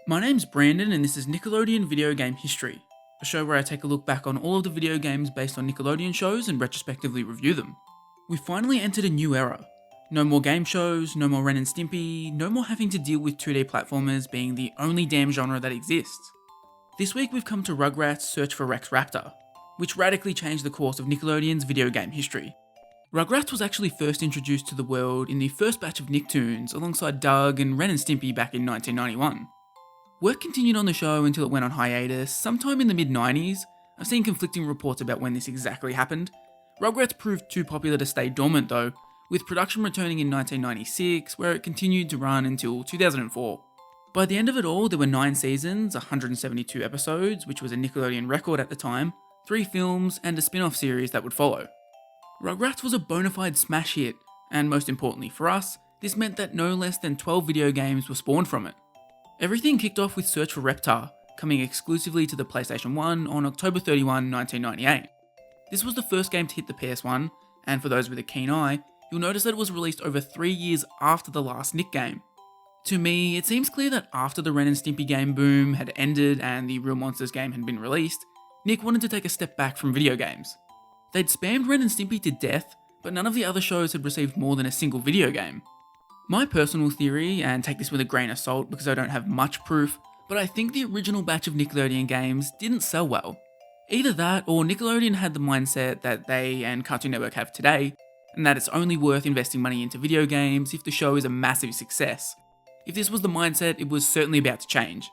My name's Brandon and this is Nickelodeon Video Game History, a show where I take a look back on all of the video games based on Nickelodeon shows and retrospectively review them. We finally entered a new era. No more game shows, no more Ren and Stimpy, no more having to deal with 2D platformers being the only damn genre that exists. This week we've come to Rugrats Search for Raptar, which radically changed the course of Nickelodeon's video game history. Rugrats was actually first introduced to the world in the first batch of Nicktoons alongside Doug and Ren and Stimpy back in 1991. Work continued on the show until it went on hiatus sometime in the mid-90s. I've seen conflicting reports about when this exactly happened. Rugrats proved too popular to stay dormant though, with production returning in 1996 where it continued to run until 2004. By the end of it all, there were 9 seasons, 172 episodes, which was a Nickelodeon record at the time, 3 films, and a spin-off series that would follow. Rugrats was a bona fide smash hit, and most importantly for us, this meant that no less than 12 video games were spawned from it. Everything kicked off with Search for Reptar, coming exclusively to the PlayStation 1 on October 31, 1998. This was the first game to hit the PS1, and for those with a keen eye, you'll notice that it was released over 3 years after the last Nick game. To me, it seems clear that after the Ren and Stimpy game boom had ended and the Real Monsters game had been released, Nick wanted to take a step back from video games. They'd spammed Ren and Stimpy to death, but none of the other shows had received more than a single video game. My personal theory, and take this with a grain of salt because I don't have much proof, but I think the original batch of Nickelodeon games didn't sell well. Either that, or Nickelodeon had the mindset that they and Cartoon Network have today, and that it's only worth investing money into video games if the show is a massive success. If this was the mindset, it was certainly about to change.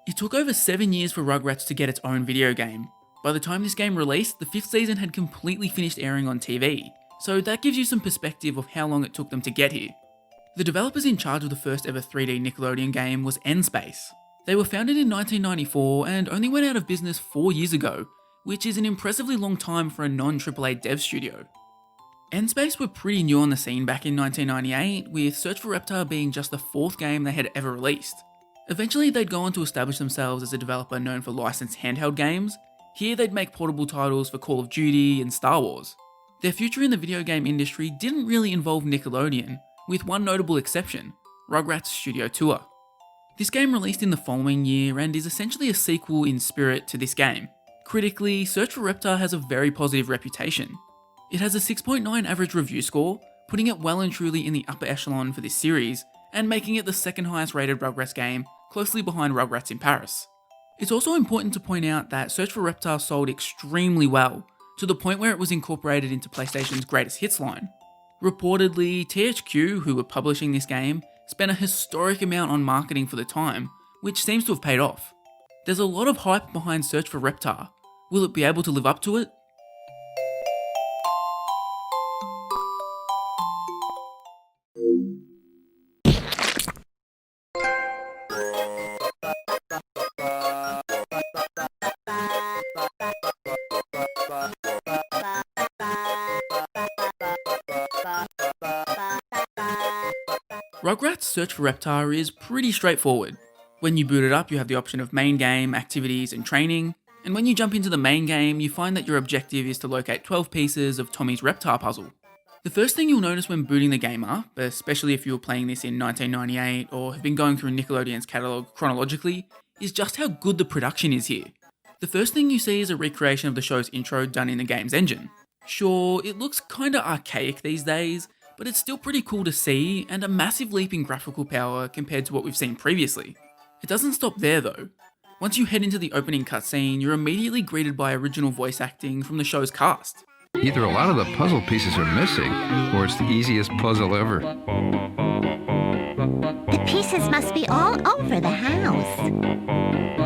It took over 7 years for Rugrats to get its own video game. By the time this game released, the 5th season had completely finished airing on TV, so that gives you some perspective of how long it took them to get here. The developers in charge of the first ever 3D Nickelodeon game was N-Space. They were founded in 1994 and only went out of business 4 years ago, which is an impressively long time for a non-AAA dev studio. N-Space were pretty new on the scene back in 1998, with Search for Reptar being just the 4th game they had ever released. Eventually they'd go on to establish themselves as a developer known for licensed handheld games. Here they'd make portable titles for Call of Duty and Star Wars. Their future in the video game industry didn't really involve Nickelodeon, with one notable exception, Rugrats Studio Tour. This game released in the following year and is essentially a sequel in spirit to this game. Critically, Search for Reptar has a very positive reputation. It has a 6.9 average review score, putting it well and truly in the upper echelon for this series, and making it the second highest rated Rugrats game, closely behind Rugrats in Paris. It's also important to point out that Search for Reptar sold extremely well, to the point where it was incorporated into PlayStation's Greatest Hits line. Reportedly, THQ, who were publishing this game, spent a historic amount on marketing for the time, which seems to have paid off. There's a lot of hype behind Search for Reptar. Will it be able to live up to it? Rugrats Search for Reptar is pretty straightforward. When you boot it up, you have the option of main game, activities, and training, and when you jump into the main game, you find that your objective is to locate 12 pieces of Tommy's Reptar puzzle. The first thing you'll notice when booting the game up, especially if you were playing this in 1998 or have been going through Nickelodeon's catalogue chronologically, is just how good the production is here. The first thing you see is a recreation of the show's intro done in the game's engine. Sure, it looks kinda archaic these days, but it's still pretty cool to see, and a massive leap in graphical power compared to what we've seen previously. It doesn't stop there though. Once you head into the opening cutscene, you're immediately greeted by original voice acting from the show's cast. Either a lot of the puzzle pieces are missing, or it's the easiest puzzle ever. The pieces must be all over the house.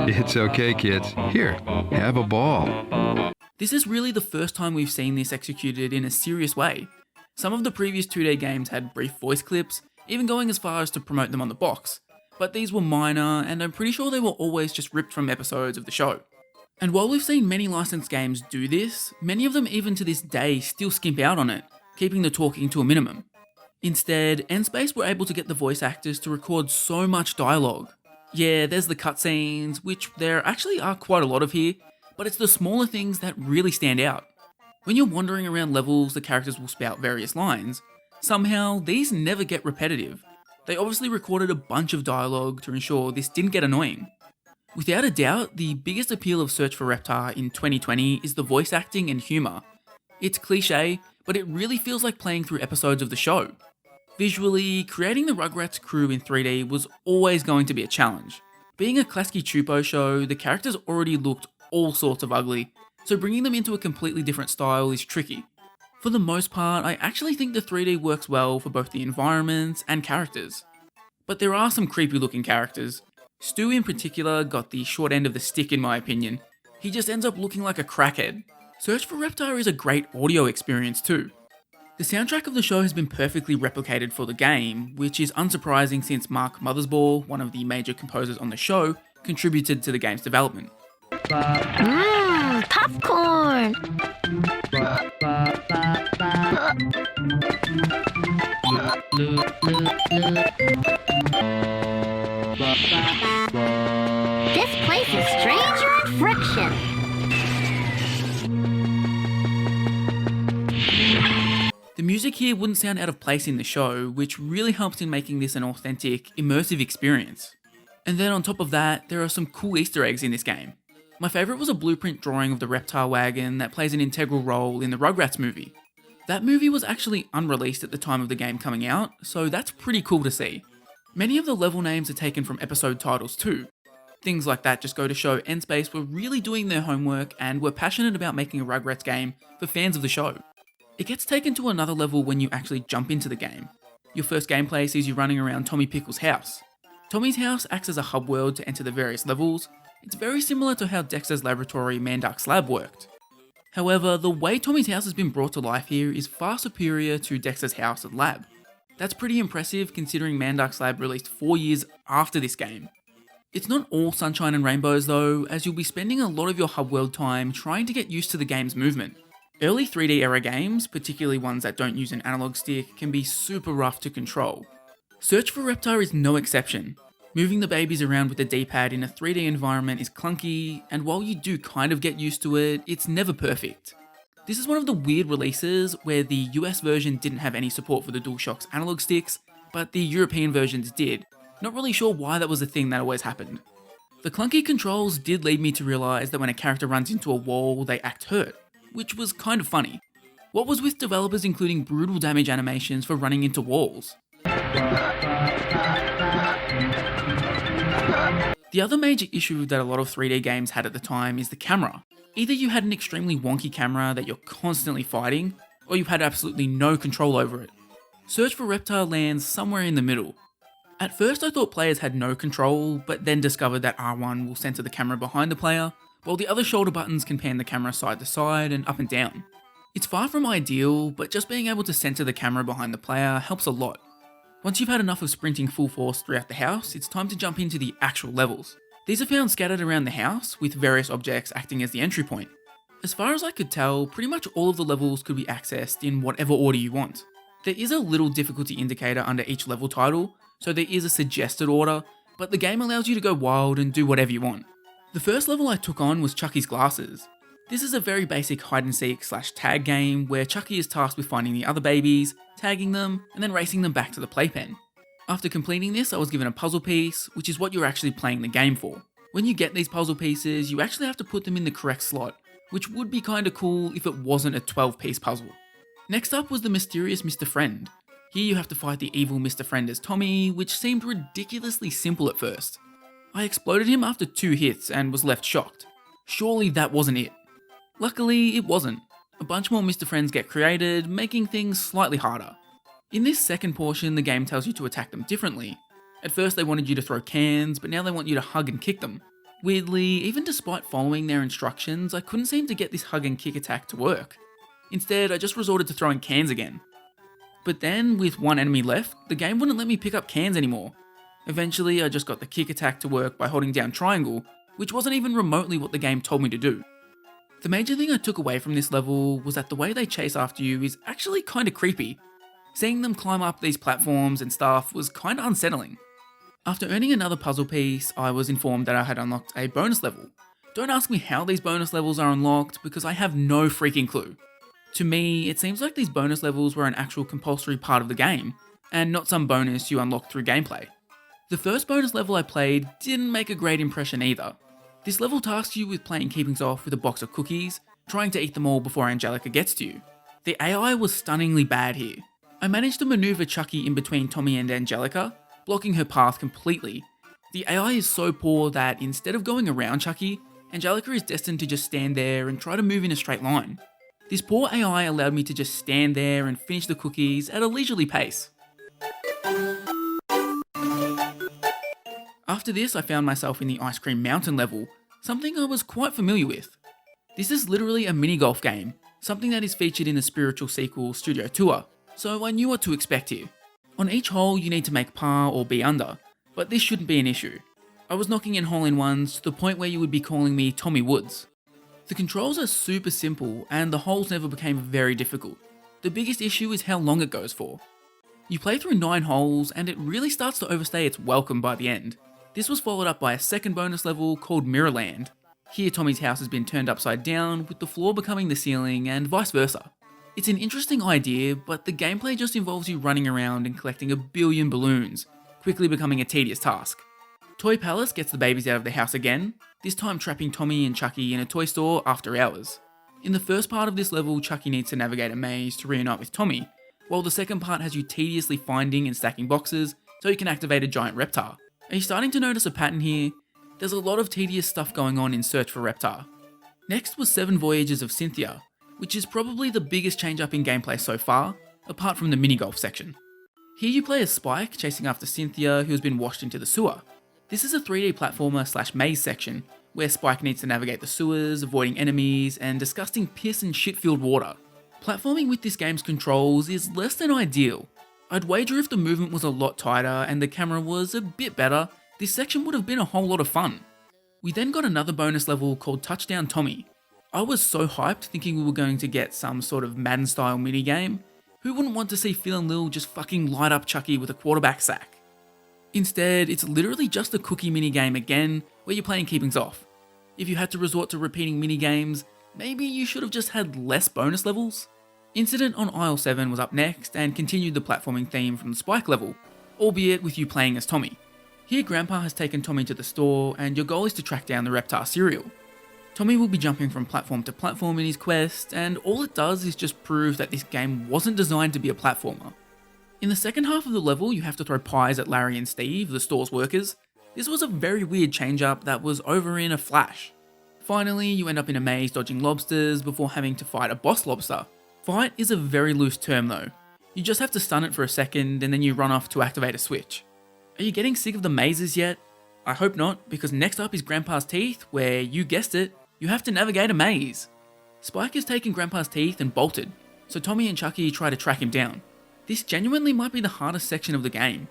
It's okay, kids. Here, have a ball. This is really the first time we've seen this executed in a serious way. Some of the previous 2D games had brief voice clips, even going as far as to promote them on the box, but these were minor, and I'm pretty sure they were always just ripped from episodes of the show. And while we've seen many licensed games do this, many of them even to this day still skimp out on it, keeping the talking to a minimum. Instead, N-Space were able to get the voice actors to record so much dialogue. Yeah, there's the cutscenes, which there actually are quite a lot of here, but it's the smaller things that really stand out. When you're wandering around levels, the characters will spout various lines. Somehow, these never get repetitive. They obviously recorded a bunch of dialogue to ensure this didn't get annoying. Without a doubt, the biggest appeal of Search for Reptar in 2020 is the voice acting and humour. It's cliche, but it really feels like playing through episodes of the show. Visually, creating the Rugrats crew in 3D was always going to be a challenge. Being a Klasky Chupo show, the characters already looked all sorts of ugly, so bringing them into a completely different style is tricky. For the most part, I actually think the 3D works well for both the environments and characters. But there are some creepy looking characters. Stu in particular got the short end of the stick in my opinion. He just ends up looking like a crackhead. Search for Reptar is a great audio experience too. The soundtrack of the show has been perfectly replicated for the game, which is unsurprising since Mark Mothersbaugh, one of the major composers on the show, contributed to the game's development. Mmm, popcorn! This place is stranger and friction. The music here wouldn't sound out of place in the show, which really helps in making this an authentic, immersive experience. And then on top of that, there are some cool Easter eggs in this game. My favourite was a blueprint drawing of the Reptar wagon that plays an integral role in the Rugrats movie. That movie was actually unreleased at the time of the game coming out, so that's pretty cool to see. Many of the level names are taken from episode titles too. Things like that just go to show N-Space were really doing their homework and were passionate about making a Rugrats game for fans of the show. It gets taken to another level when you actually jump into the game. Your first gameplay sees you running around Tommy Pickle's house. Tommy's house acts as a hub world to enter the various levels. It's very similar to how Dexter's Laboratory Mandark's lab worked. However, the way Tommy's house has been brought to life here is far superior to Dexter's house and lab. That's pretty impressive considering Mandark's lab released 4 years after this game. It's not all sunshine and rainbows though, as you'll be spending a lot of your hub world time trying to get used to the game's movement. Early 3D era games, particularly ones that don't use an analog stick, can be super rough to control. Search for Reptar is no exception. Moving the babies around with the D-pad in a 3D environment is clunky, and while you do kind of get used to it, it's never perfect. This is one of the weird releases where the US version didn't have any support for the DualShock's analog sticks, but the European versions did. Not really sure why that was a thing that always happened. The clunky controls did lead me to realise that when a character runs into a wall, they act hurt, which was kind of funny. What was with developers including brutal damage animations for running into walls? The other major issue that a lot of 3D games had at the time is the camera. Either you had an extremely wonky camera that you're constantly fighting, or you had absolutely no control over it. Search for Reptar lands somewhere in the middle. At first I thought players had no control, but then discovered that R1 will center the camera behind the player, while the other shoulder buttons can pan the camera side to side and up and down. It's far from ideal, but just being able to center the camera behind the player helps a lot. Once you've had enough of sprinting full force throughout the house, it's time to jump into the actual levels. These are found scattered around the house, with various objects acting as the entry point. As far as I could tell, pretty much all of the levels could be accessed in whatever order you want. There is a little difficulty indicator under each level title, so there is a suggested order, but the game allows you to go wild and do whatever you want. The first level I took on was Chucky's glasses. This is a very basic hide and seek / tag game where Chucky is tasked with finding the other babies, tagging them, and then racing them back to the playpen. After completing this, I was given a puzzle piece, which is what you're actually playing the game for. When you get these puzzle pieces, you actually have to put them in the correct slot, which would be kinda cool if it wasn't a 12-piece puzzle. Next up was the mysterious Mr. Friend. Here you have to fight the evil Mr. Friend as Tommy, which seemed ridiculously simple at first. I exploded him after 2 hits and was left shocked. Surely that wasn't it. Luckily, it wasn't. A bunch more Mr. Friends get created, making things slightly harder. In this second portion, the game tells you to attack them differently. At first they wanted you to throw cans, but now they want you to hug and kick them. Weirdly, even despite following their instructions, I couldn't seem to get this hug and kick attack to work. Instead, I just resorted to throwing cans again. But then, with one enemy left, the game wouldn't let me pick up cans anymore. Eventually, I just got the kick attack to work by holding down triangle, which wasn't even remotely what the game told me to do. The major thing I took away from this level was that the way they chase after you is actually kinda creepy. Seeing them climb up these platforms and stuff was kinda unsettling. After earning another puzzle piece, I was informed that I had unlocked a bonus level. Don't ask me how these bonus levels are unlocked because I have no freaking clue. To me, it seems like these bonus levels were an actual compulsory part of the game, and not some bonus you unlock through gameplay. The first bonus level I played didn't make a great impression either. This level tasks you with playing keepings off with a box of cookies, trying to eat them all before Angelica gets to you. The AI was stunningly bad here. I managed to maneuver Chucky in between Tommy and Angelica, blocking her path completely. The AI is so poor that instead of going around Chucky, Angelica is destined to just stand there and try to move in a straight line. This poor AI allowed me to just stand there and finish the cookies at a leisurely pace. After this, I found myself in the Ice Cream Mountain level, something I was quite familiar with. This is literally a mini golf game, something that is featured in the spiritual sequel Studio Tour, so I knew what to expect here. On each hole you need to make par or be under, but this shouldn't be an issue. I was knocking in hole-in-ones to the point where you would be calling me Tommy Woods. The controls are super simple and the holes never became very difficult. The biggest issue is how long it goes for. You play through 9 holes and it really starts to overstay its welcome by the end. This was followed up by a second bonus level called Mirrorland. Here Tommy's house has been turned upside down, with the floor becoming the ceiling and vice versa. It's an interesting idea, but the gameplay just involves you running around and collecting a billion balloons, quickly becoming a tedious task. Toy Palace gets the babies out of the house again, this time trapping Tommy and Chucky in a toy store after hours. In the first part of this level, Chucky needs to navigate a maze to reunite with Tommy, while the second part has you tediously finding and stacking boxes so you can activate a giant Reptar. Are you starting to notice a pattern here? There's a lot of tedious stuff going on in Search for Reptar. Next was 7 Voyages of Cynthia, which is probably the biggest change up in gameplay so far, apart from the mini-golf section. Here you play as Spike chasing after Cynthia, who has been washed into the sewer. This is a 3D platformer / maze section, where Spike needs to navigate the sewers, avoiding enemies, and disgusting piss and shit-filled water. Platforming with this game's controls is less than ideal. I'd wager if the movement was a lot tighter and the camera was a bit better, this section would have been a whole lot of fun. We then got another bonus level called Touchdown Tommy. I was so hyped thinking we were going to get some sort of Madden style minigame. Who wouldn't want to see Phil and Lil just fucking light up Chucky with a quarterback sack? Instead, it's literally just a cookie minigame again, where you're playing keepings off. If you had to resort to repeating minigames, maybe you should have just had less bonus levels? Incident on Aisle 7 was up next and continued the platforming theme from the Spike level, albeit with you playing as Tommy. Here Grandpa has taken Tommy to the store and your goal is to track down the Reptar cereal. Tommy will be jumping from platform to platform in his quest, and all it does is just prove that this game wasn't designed to be a platformer. In the second half of the level you have to throw pies at Larry and Steve, the store's workers. This was a very weird change up that was over in a flash. Finally you end up in a maze dodging lobsters before having to fight a boss lobster. Fight is a very loose term though. You just have to stun it for a second and then you run off to activate a switch. Are you getting sick of the mazes yet? I hope not, because next up is Grandpa's Teeth, where, you guessed it, you have to navigate a maze. Spike has taken Grandpa's teeth and bolted, so Tommy and Chucky try to track him down. This genuinely might be the hardest section of the game.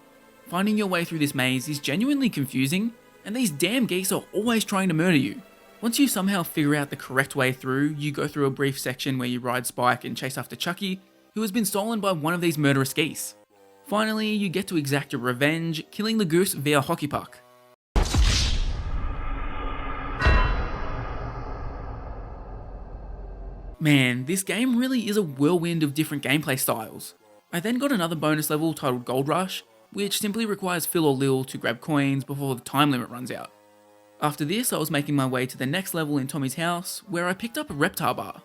Finding your way through this maze is genuinely confusing, and these damn geese are always trying to murder you. Once you somehow figure out the correct way through, you go through a brief section where you ride Spike and chase after Chucky, who has been stolen by one of these murderous geese. Finally, you get to exact your revenge, killing the goose via hockey puck. Man, this game really is a whirlwind of different gameplay styles. I then got another bonus level titled Gold Rush, which simply requires Phil or Lil to grab coins before the time limit runs out. After this, I was making my way to the next level in Tommy's house, where I picked up a Reptar bar.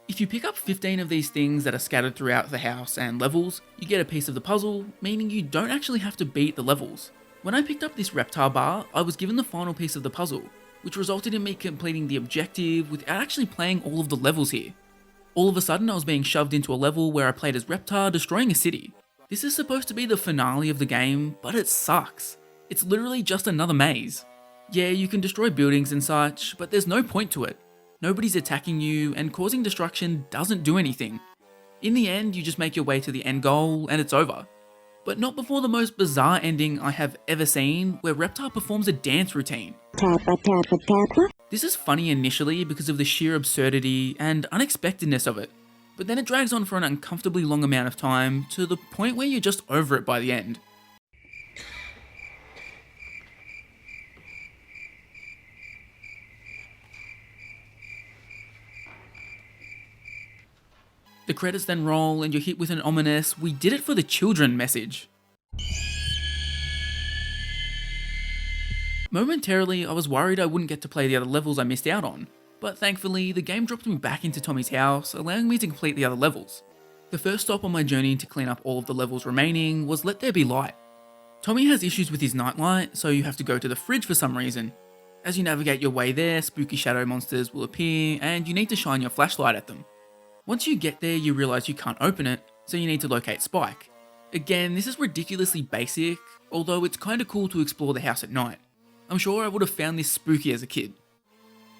If you pick up 15 of these things that are scattered throughout the house and levels, you get a piece of the puzzle, meaning you don't actually have to beat the levels. When I picked up this Reptar bar, I was given the final piece of the puzzle, which resulted in me completing the objective without actually playing all of the levels here. All of a sudden I was being shoved into a level where I played as Reptar destroying a city. This is supposed to be the finale of the game, but it sucks. It's literally just another maze. Yeah, you can destroy buildings and such, but there's no point to it. Nobody's attacking you, and causing destruction doesn't do anything. In the end, you just make your way to the end goal, and it's over. But not before the most bizarre ending I have ever seen, where Reptar performs a dance routine. Tappa, tappa, tappa. This is funny initially because of the sheer absurdity and unexpectedness of it, but then it drags on for an uncomfortably long amount of time to the point where you're just over it by the end. The credits then roll and you're hit with an ominous "we did it for the children" message. Momentarily, I was worried I wouldn't get to play the other levels I missed out on, but thankfully, the game dropped me back into Tommy's house, allowing me to complete the other levels. The first stop on my journey to clean up all of the levels remaining was Let There Be Light. Tommy has issues with his nightlight, so you have to go to the fridge for some reason. As you navigate your way there, spooky shadow monsters will appear, and you need to shine your flashlight at them. Once you get there, you realise you can't open it, so you need to locate Spike. Again, this is ridiculously basic, although it's kinda cool to explore the house at night. I'm sure I would have found this spooky as a kid.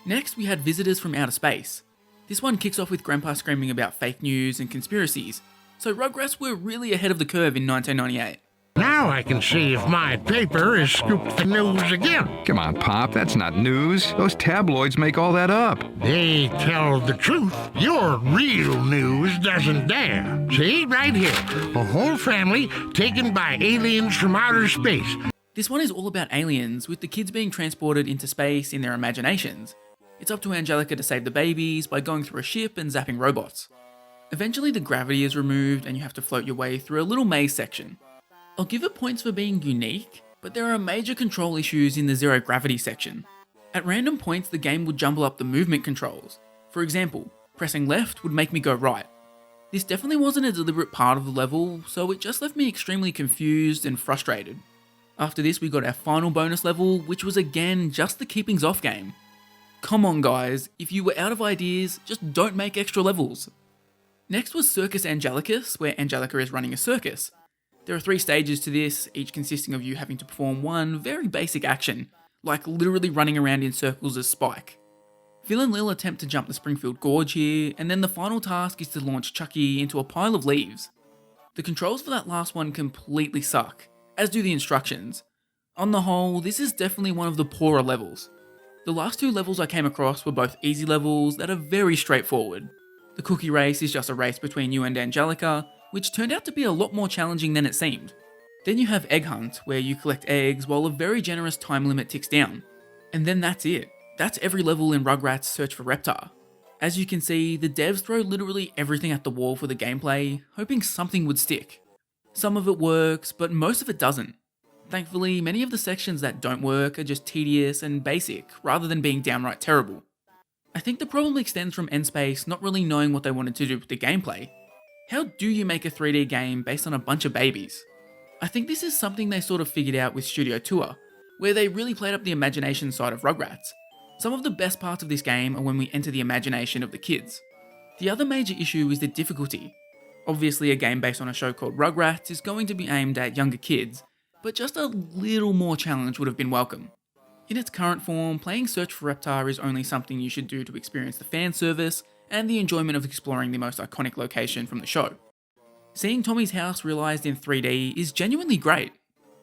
Next, we had Visitors from Outer Space. This one kicks off with Grandpa screaming about fake news and conspiracies, so Rugrats were really ahead of the curve in 1998. Now I can see if my paper is scooped the news again. Come on, Pop, that's not news. Those tabloids make all that up. They tell the truth. Your real news doesn't dare. See, right here. A whole family taken by aliens from outer space. This one is all about aliens, with the kids being transported into space in their imaginations. It's up to Angelica to save the babies by going through a ship and zapping robots. Eventually the gravity is removed and you have to float your way through a little maze section. I'll give it points for being unique, but there are major control issues in the zero gravity section. At random points the game would jumble up the movement controls. For example, pressing left would make me go right. This definitely wasn't a deliberate part of the level, so it just left me extremely confused and frustrated. After this we got our final bonus level, which was again just the keepings off game. Come on guys, if you were out of ideas, just don't make extra levels. Next was Circus Angelicus, where Angelica is running a circus. There are 3 stages to this, each consisting of you having to perform one very basic action, like literally running around in circles as Spike. Phil and Lil attempt to jump the Springfield Gorge here, and then the final task is to launch Chucky into a pile of leaves. The controls for that last one completely suck, as do the instructions. On the whole, this is definitely one of the poorer levels. The last 2 levels I came across were both easy levels that are very straightforward. The cookie race is just a race between you and Angelica, which turned out to be a lot more challenging than it seemed. Then you have Egg Hunt, where you collect eggs while a very generous time limit ticks down. And then that's it. That's every level in Rugrats Search for Reptar. As you can see, the devs throw literally everything at the wall for the gameplay, hoping something would stick. Some of it works, but most of it doesn't. Thankfully, many of the sections that don't work are just tedious and basic, rather than being downright terrible. I think the problem extends from N-Space not really knowing what they wanted to do with the gameplay. How do you make a 3D game based on a bunch of babies? I think this is something they sort of figured out with Studio Tour, where they really played up the imagination side of Rugrats. Some of the best parts of this game are when we enter the imagination of the kids. The other major issue is the difficulty. Obviously a game based on a show called Rugrats is going to be aimed at younger kids, but just a little more challenge would have been welcome. In its current form, playing Search for Reptar is only something you should do to experience the fan service and the enjoyment of exploring the most iconic location from the show. Seeing Tommy's house realised in 3D is genuinely great.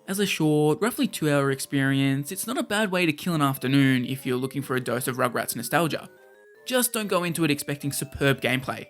As a short, roughly 2-hour experience, it's not a bad way to kill an afternoon if you're looking for a dose of Rugrats nostalgia. Just don't go into it expecting superb gameplay.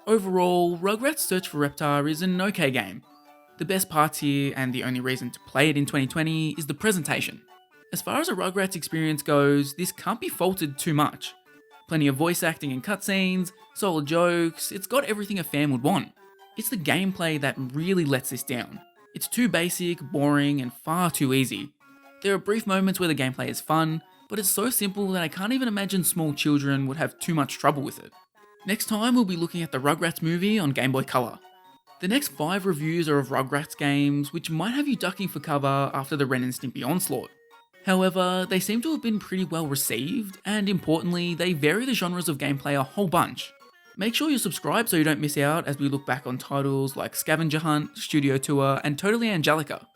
Overall, Rugrats Search for Reptar is an okay game. The best parts here, and the only reason to play it in 2020, is the presentation. As far as a Rugrats experience goes, this can't be faulted too much. Plenty of voice acting and cutscenes, solid jokes, it's got everything a fan would want. It's the gameplay that really lets this down. It's too basic, boring, and far too easy. There are brief moments where the gameplay is fun, but it's so simple that I can't even imagine small children would have too much trouble with it. Next time we'll be looking at the Rugrats movie on Game Boy Color. The next 5 reviews are of Rugrats games, which might have you ducking for cover after the Ren and Stimpy onslaught. However, they seem to have been pretty well received, and importantly, they vary the genres of gameplay a whole bunch. Make sure you're subscribed so you don't miss out as we look back on titles like Scavenger Hunt, Studio Tour, and Totally Angelica.